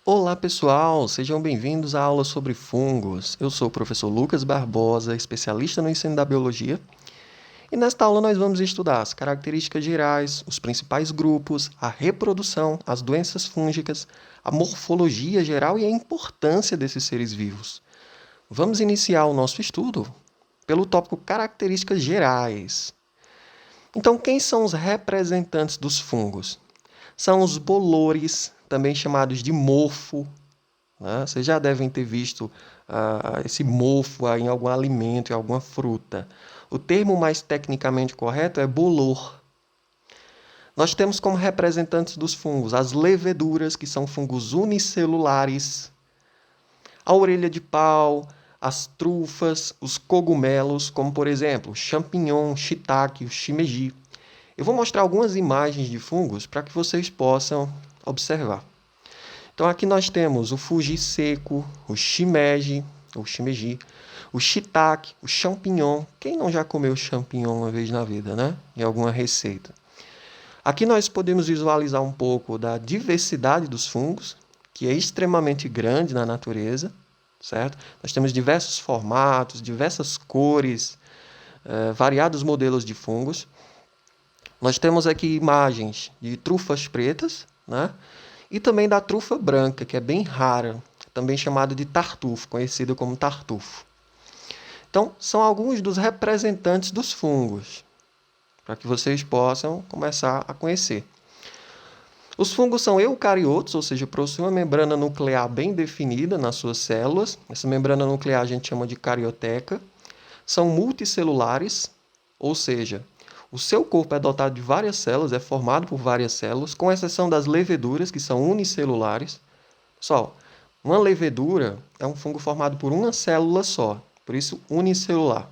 Olá pessoal, sejam bem-vindos à aula sobre fungos. Eu sou o professor Lucas Barbosa, especialista no ensino da biologia, e nesta aula nós vamos estudar as características gerais, os principais grupos, a reprodução, as doenças fúngicas, a morfologia geral e a importância desses seres vivos. Vamos iniciar o nosso estudo pelo tópico características gerais. Então, quem são os representantes dos fungos? São os bolores, também chamados de mofo, né? Vocês já devem ter visto esse mofo em algum alimento, em alguma fruta. O termo mais tecnicamente correto é bolor. Nós temos como representantes dos fungos as leveduras, que são fungos unicelulares, a orelha de pau, as trufas, os cogumelos, como por exemplo o champignon, shiitake, o shimeji. Eu vou mostrar algumas imagens de fungos para que vocês possam observar. Então aqui nós temos o fuji seco, o shimeji, o shiitake, o champignon. Quem não já comeu champignon uma vez na vida, né? Em alguma receita. Aqui nós podemos visualizar um pouco da diversidade dos fungos, que é extremamente grande na natureza, certo? Nós temos diversos formatos, diversas cores, variados modelos de fungos. Nós temos aqui imagens de trufas pretas, né? E também da trufa branca, que é bem rara, também chamada de tartufo, conhecido como tartufo. Então, são alguns dos representantes dos fungos, para que vocês possam começar a conhecer. Os fungos são eucariotos, ou seja, possuem uma membrana nuclear bem definida nas suas células. Essa membrana nuclear a gente chama de carioteca. São multicelulares, ou seja, o seu corpo é dotado de várias células, é formado por várias células, com exceção das leveduras, que são unicelulares. Pessoal, uma levedura é um fungo formado por uma célula só, por isso unicelular.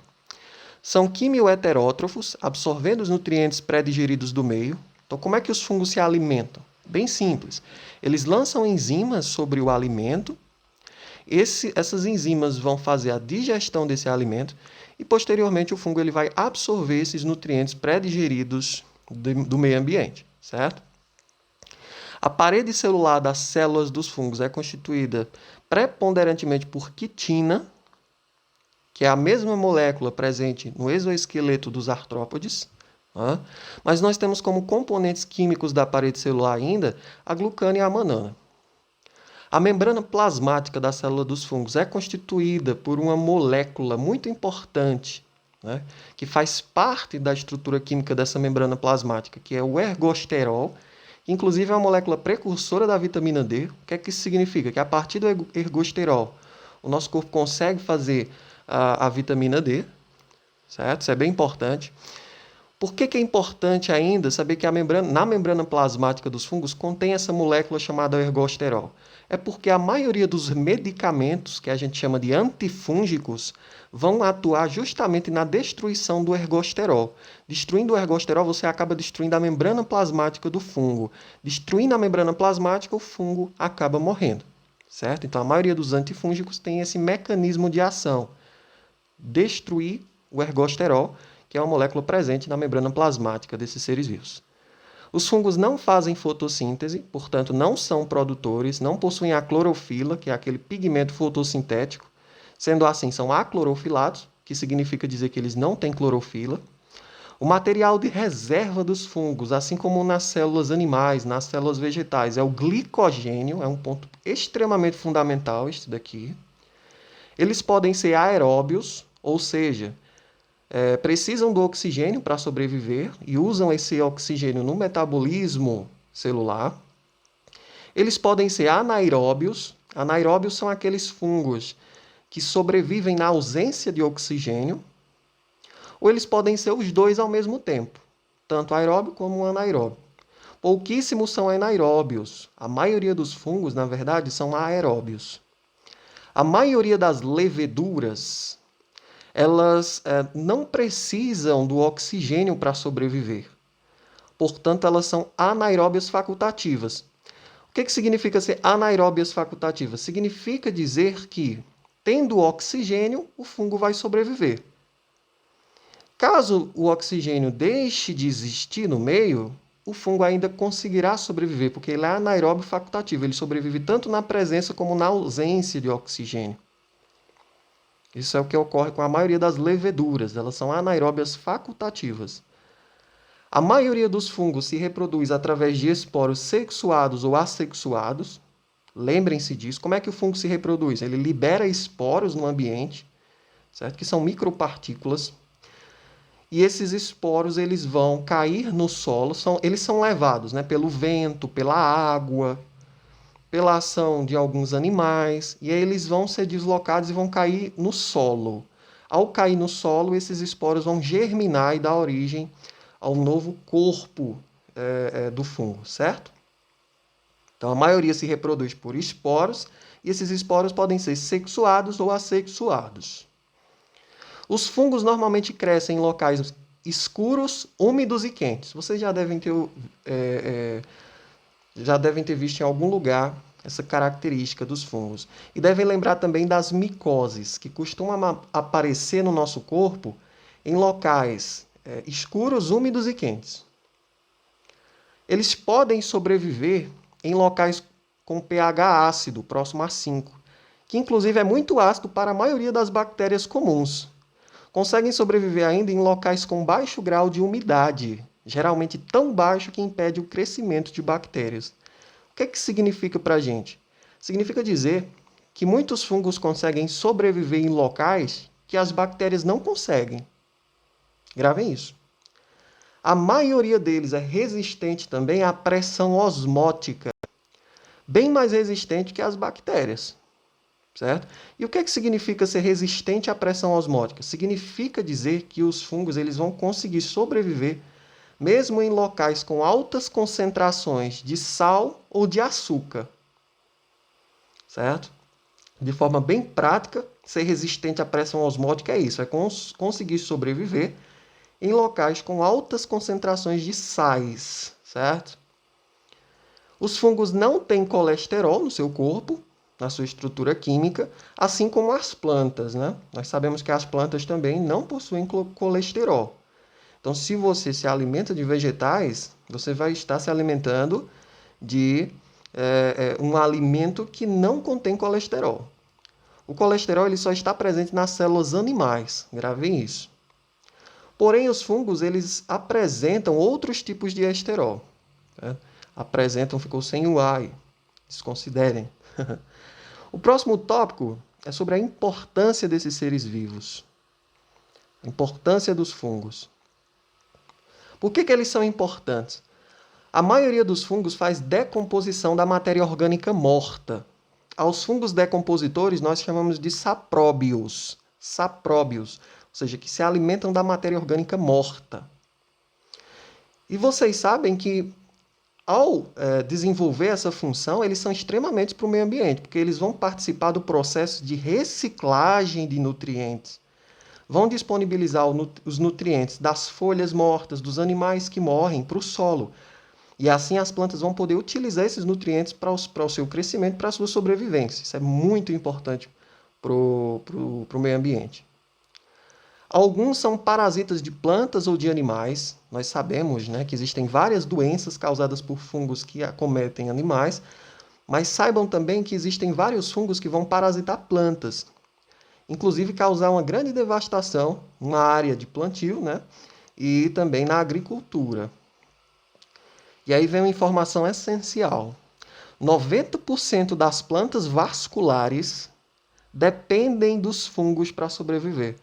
São quimioheterótrofos, absorvendo os nutrientes pré-digeridos do meio. Então, como é que os fungos se alimentam? Bem simples. Eles lançam enzimas sobre o alimento. Essas enzimas vão fazer a digestão desse alimento e, posteriormente, o fungo ele vai absorver esses nutrientes pré-digeridos do meio ambiente, certo? A parede celular das células dos fungos é constituída preponderantemente por quitina, que é a mesma molécula presente no exoesqueleto dos artrópodes, né? Mas nós temos como componentes químicos da parede celular ainda a glucana e a amanana. A membrana plasmática da célula dos fungos é constituída por uma molécula muito importante, né, que faz parte da estrutura química dessa membrana plasmática, que é o ergosterol, que inclusive é uma molécula precursora da vitamina D. O que é que isso significa? Que a partir do ergosterol, o nosso corpo consegue fazer a vitamina D, certo? Isso é bem importante. Por que é importante ainda saber que na membrana plasmática dos fungos contém essa molécula chamada ergosterol? É porque a maioria dos medicamentos, que a gente chama de antifúngicos, vão atuar justamente na destruição do ergosterol. Destruindo o ergosterol, você acaba destruindo a membrana plasmática do fungo. Destruindo a membrana plasmática, o fungo acaba morrendo, certo? Então, a maioria dos antifúngicos tem esse mecanismo de ação. Destruir o ergosterol, que é uma molécula presente na membrana plasmática desses seres vivos. Os fungos não fazem fotossíntese, portanto, não são produtores, não possuem a clorofila, que é aquele pigmento fotossintético. Sendo assim, são aclorofilados, que significa dizer que eles não têm clorofila. O material de reserva dos fungos, assim como nas células animais, nas células vegetais, é o glicogênio, é um ponto extremamente fundamental isso daqui. Eles podem ser aeróbios, ou seja, precisam do oxigênio para sobreviver e usam esse oxigênio no metabolismo celular. Eles podem ser anaeróbios. Anaeróbios são aqueles fungos que sobrevivem na ausência de oxigênio. Ou eles podem ser os dois ao mesmo tempo, tanto aeróbio como anaeróbio. Pouquíssimos são anaeróbios. A maioria dos fungos, na verdade, são aeróbios. A maioria das leveduras, elas não precisam do oxigênio para sobreviver. Portanto, elas são anaeróbias facultativas. O que significa ser anaeróbias facultativas? Significa dizer que, tendo oxigênio, o fungo vai sobreviver. Caso o oxigênio deixe de existir no meio, o fungo ainda conseguirá sobreviver, porque ele é anaeróbio facultativo, ele sobrevive tanto na presença como na ausência de oxigênio. Isso é o que ocorre com a maioria das leveduras, elas são anaeróbias facultativas. A maioria dos fungos se reproduz através de esporos sexuados ou assexuados. Lembrem-se disso. Como é que o fungo se reproduz? Ele libera esporos no ambiente, certo? Que são micropartículas. E esses esporos eles vão cair no solo, eles são levados, né, pelo vento, pela água, pela ação de alguns animais, e aí eles vão ser deslocados e vão cair no solo. Ao cair no solo, esses esporos vão germinar e dar origem ao novo corpo do fungo, certo? Então, a maioria se reproduz por esporos, e esses esporos podem ser sexuados ou assexuados. Os fungos normalmente crescem em locais escuros, úmidos e quentes. Vocês já devem ter visto em algum lugar essa característica dos fungos. E devem lembrar também das micoses, que costumam aparecer no nosso corpo em locais escuros, úmidos e quentes. Eles podem sobreviver em locais com pH ácido, próximo a 5, que inclusive é muito ácido para a maioria das bactérias comuns. Conseguem sobreviver ainda em locais com baixo grau de umidade, geralmente tão baixo que impede o crescimento de bactérias. O que significa para a gente? Significa dizer que muitos fungos conseguem sobreviver em locais que as bactérias não conseguem. Gravem isso. A maioria deles é resistente também à pressão osmótica, bem mais resistente que as bactérias. Certo? E o que significa ser resistente à pressão osmótica? Significa dizer que os fungos eles vão conseguir sobreviver mesmo em locais com altas concentrações de sal ou de açúcar. Certo? De forma bem prática, ser resistente à pressão osmótica é isso, é conseguir sobreviver em locais com altas concentrações de sais, certo? Os fungos não têm colesterol no seu corpo, na sua estrutura química, assim como as plantas, né? Nós sabemos que as plantas também não possuem colesterol. Então, se você se alimenta de vegetais, você vai estar se alimentando de um alimento que não contém colesterol. O colesterol ele só está presente nas células animais, gravem isso. Porém, os fungos eles apresentam outros tipos de esterol. Né? Ficou sem o A, desconsiderem. O próximo tópico é sobre a importância desses seres vivos. A importância dos fungos. Por que eles são importantes? A maioria dos fungos faz decomposição da matéria orgânica morta. Aos fungos decompositores nós chamamos de sapróbios. Sapróbios, ou seja, que se alimentam da matéria orgânica morta. E vocês sabem que ao desenvolver essa função, eles são extremamente para o meio ambiente, porque eles vão participar do processo de reciclagem de nutrientes. Vão disponibilizar os nutrientes das folhas mortas, dos animais que morrem, para o solo. E assim as plantas vão poder utilizar esses nutrientes para o seu crescimento, para a sua sobrevivência. Isso é muito importante para o meio ambiente. Alguns são parasitas de plantas ou de animais. Nós sabemos, né, que existem várias doenças causadas por fungos que acometem animais, mas saibam também que existem vários fungos que vão parasitar plantas, inclusive causar uma grande devastação na área de plantio, né, e também na agricultura. E aí vem uma informação essencial. 90% das plantas vasculares dependem dos fungos para sobreviver.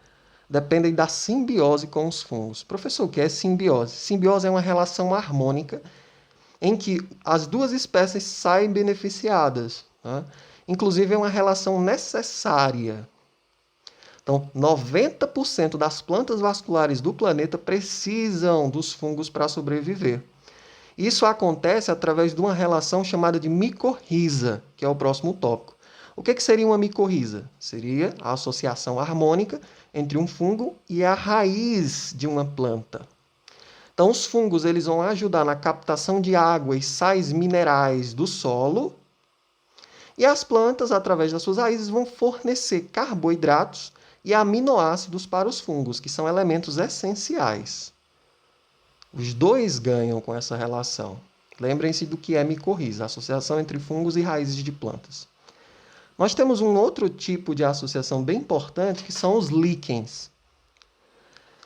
Dependem da simbiose com os fungos. Professor, o que é simbiose? Simbiose é uma relação harmônica em que as duas espécies saem beneficiadas. Né? Inclusive, é uma relação necessária. Então, 90% das plantas vasculares do planeta precisam dos fungos para sobreviver. Isso acontece através de uma relação chamada de micorriza, que é o próximo tópico. O que seria uma micorriza? Seria a associação harmônica entre um fungo e a raiz de uma planta. Então, os fungos eles vão ajudar na captação de água e sais minerais do solo, e as plantas, através das suas raízes, vão fornecer carboidratos e aminoácidos para os fungos, que são elementos essenciais. Os dois ganham com essa relação. Lembrem-se do que é micorriza, a associação entre fungos e raízes de plantas. Nós temos um outro tipo de associação bem importante, que são os líquens.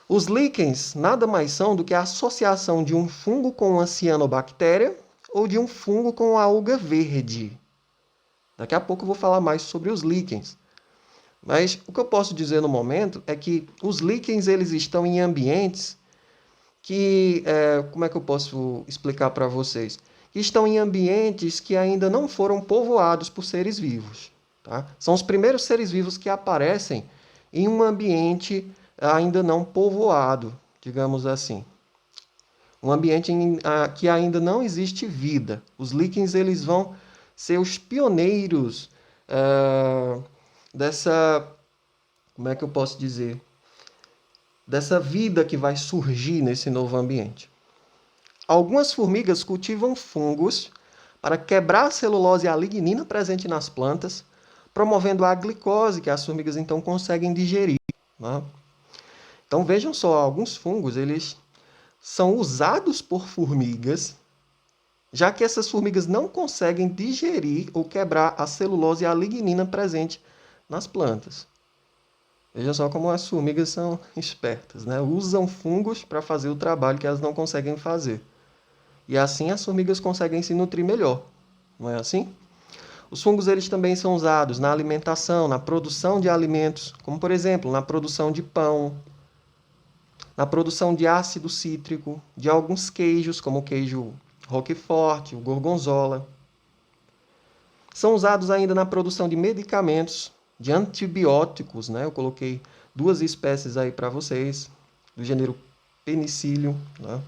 Os líquens nada mais são do que a associação de um fungo com uma cianobactéria ou de um fungo com a alga verde. Daqui a pouco eu vou falar mais sobre os líquens. Mas o que eu posso dizer no momento é que os líquens eles estão em ambientes que, como é que eu posso explicar para vocês? Que estão em ambientes que ainda não foram povoados por seres vivos. Tá? São os primeiros seres vivos que aparecem em um ambiente ainda não povoado, digamos assim. Um ambiente que ainda não existe vida. Os líquens eles vão ser os pioneiros dessa, como é que eu posso dizer? Dessa vida que vai surgir nesse novo ambiente. Algumas formigas cultivam fungos para quebrar a celulose e a lignina presente nas plantas, promovendo a glicose que as formigas então conseguem digerir. Né? Então vejam só, alguns fungos eles são usados por formigas, já que essas formigas não conseguem digerir ou quebrar a celulose e a lignina presente nas plantas. Veja só como as formigas são espertas, né? Usam fungos para fazer o trabalho que elas não conseguem fazer. E assim as formigas conseguem se nutrir melhor. Não é assim? Os fungos eles também são usados na alimentação, na produção de alimentos, como por exemplo, na produção de pão, na produção de ácido cítrico, de alguns queijos, como o queijo Roquefort, o gorgonzola. São usados ainda na produção de medicamentos, de antibióticos, né? Eu coloquei 2 espécies aí para vocês, do gênero Penicillium, né?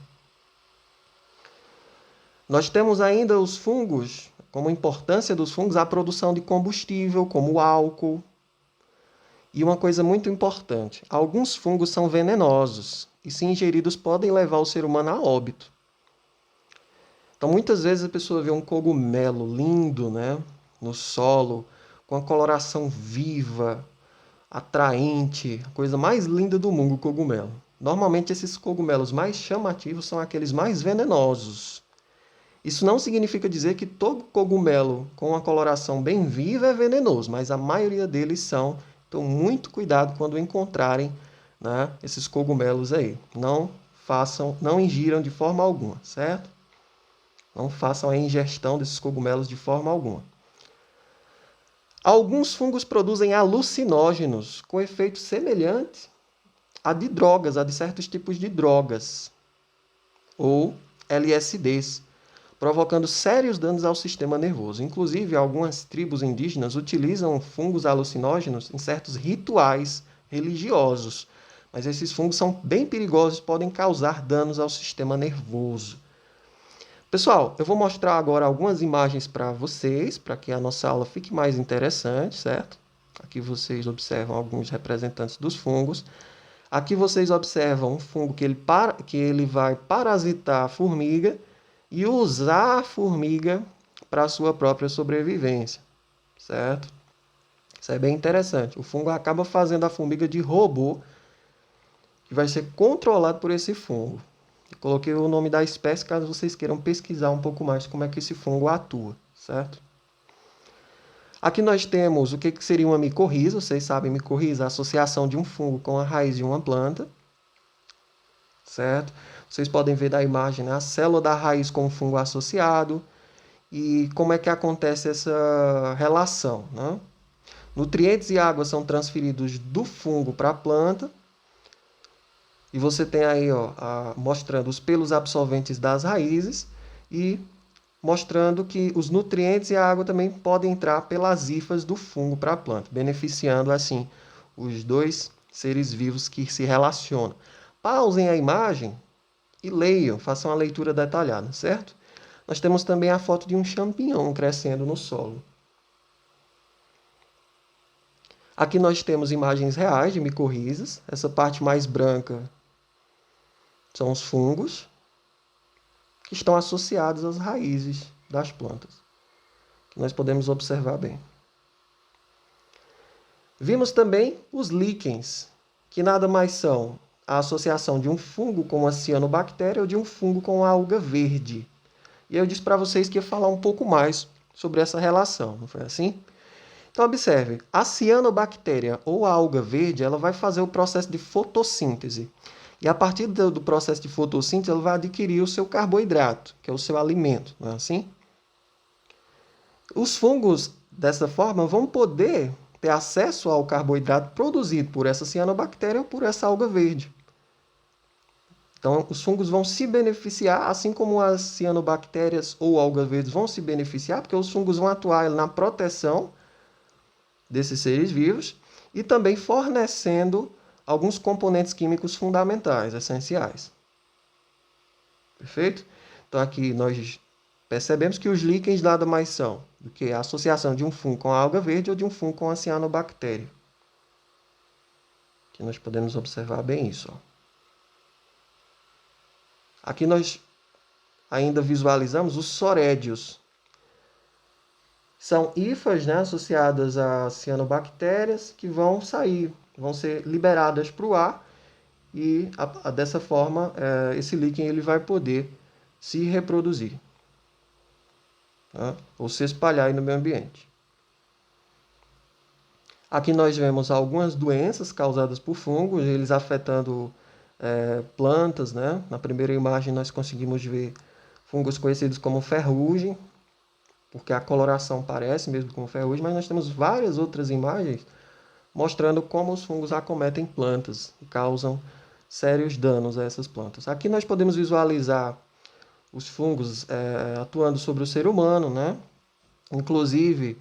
Nós temos ainda os fungos, como importância dos fungos, a produção de combustível, como o álcool. E uma coisa muito importante, alguns fungos são venenosos e, se ingeridos, podem levar o ser humano a óbito. Então, muitas vezes a pessoa vê um cogumelo lindo, né, no solo, com a coloração viva, atraente, a coisa mais linda do mundo, o cogumelo. Normalmente, esses cogumelos mais chamativos são aqueles mais venenosos. Isso não significa dizer que todo cogumelo com uma coloração bem viva é venenoso, mas a maioria deles são. Então, muito cuidado quando encontrarem, né, esses cogumelos aí. Não ingiram de forma alguma, certo? Não façam a ingestão desses cogumelos de forma alguma. Alguns fungos produzem alucinógenos com efeito semelhante a de drogas, a de certos tipos de drogas, ou LSDs, provocando sérios danos ao sistema nervoso. Inclusive, algumas tribos indígenas utilizam fungos alucinógenos em certos rituais religiosos. Mas esses fungos são bem perigosos e podem causar danos ao sistema nervoso. Pessoal, eu vou mostrar agora algumas imagens para vocês, para que a nossa aula fique mais interessante, certo? Aqui vocês observam alguns representantes dos fungos. Aqui vocês observam um fungo que ele vai parasitar a formiga e usar a formiga para a sua própria sobrevivência, certo? Isso é bem interessante. O fungo acaba fazendo a formiga de robô, que vai ser controlado por esse fungo. Eu coloquei o nome da espécie caso vocês queiram pesquisar um pouco mais como é que esse fungo atua, certo? Aqui nós temos o que seria uma micorriza. Vocês sabem, micorriza, a associação de um fungo com a raiz de uma planta, certo? Vocês podem ver da imagem, né, a célula da raiz com o fungo associado e como é que acontece essa relação, né? Nutrientes e água são transferidos do fungo para a planta. E você tem aí, ó, mostrando os pelos absorventes das raízes e mostrando que os nutrientes e a água também podem entrar pelas hifas do fungo para a planta, beneficiando assim os dois seres vivos que se relacionam. Pausem a imagem e leiam, façam a leitura detalhada, certo? Nós temos também a foto de um champignon crescendo no solo. Aqui nós temos imagens reais de micorrizas. Essa parte mais branca são os fungos que estão associados às raízes das plantas, que nós podemos observar bem. Vimos também os líquens, que nada mais são a associação de um fungo com a cianobactéria ou de um fungo com a alga verde. E eu disse para vocês que ia falar um pouco mais sobre essa relação, não foi assim? Então, observe, a cianobactéria ou a alga verde, ela vai fazer o processo de fotossíntese. E a partir do processo de fotossíntese, ela vai adquirir o seu carboidrato, que é o seu alimento, não é assim? Os fungos, dessa forma, vão poder ter acesso ao carboidrato produzido por essa cianobactéria ou por essa alga verde. Então, os fungos vão se beneficiar, assim como as cianobactérias ou algas verdes vão se beneficiar, porque os fungos vão atuar na proteção desses seres vivos e também fornecendo alguns componentes químicos fundamentais, essenciais. Perfeito? Então, aqui nós percebemos que os líquens nada mais são do que a associação de um fungo com a alga verde ou de um fungo com a cianobactéria. Aqui nós podemos observar bem isso. Aqui nós ainda visualizamos os sorédios. São hifas, né, associadas a cianobactérias que vão sair, vão ser liberadas para o ar e dessa forma esse líquen ele vai poder se reproduzir, tá? Ou se espalhar aí no meio ambiente. Aqui nós vemos algumas doenças causadas por fungos, eles afetando plantas, né? Na primeira imagem nós conseguimos ver fungos conhecidos como ferrugem, porque a coloração parece mesmo com ferrugem, mas nós temos várias outras imagens mostrando como os fungos acometem plantas e causam sérios danos a essas plantas. Aqui nós podemos visualizar os fungos atuando sobre o ser humano, né? Inclusive,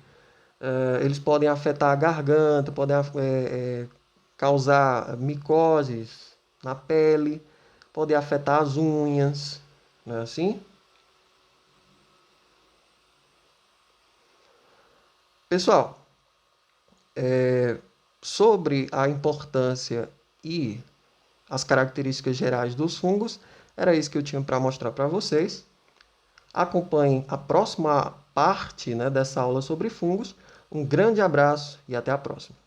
eles podem afetar a garganta, podem causar micoses na pele, podem afetar as unhas, não é assim? Pessoal, sobre a importância e as características gerais dos fungos, era isso que eu tinha para mostrar para vocês. Acompanhem a próxima parte, né, dessa aula sobre fungos. Um grande abraço e até a próxima.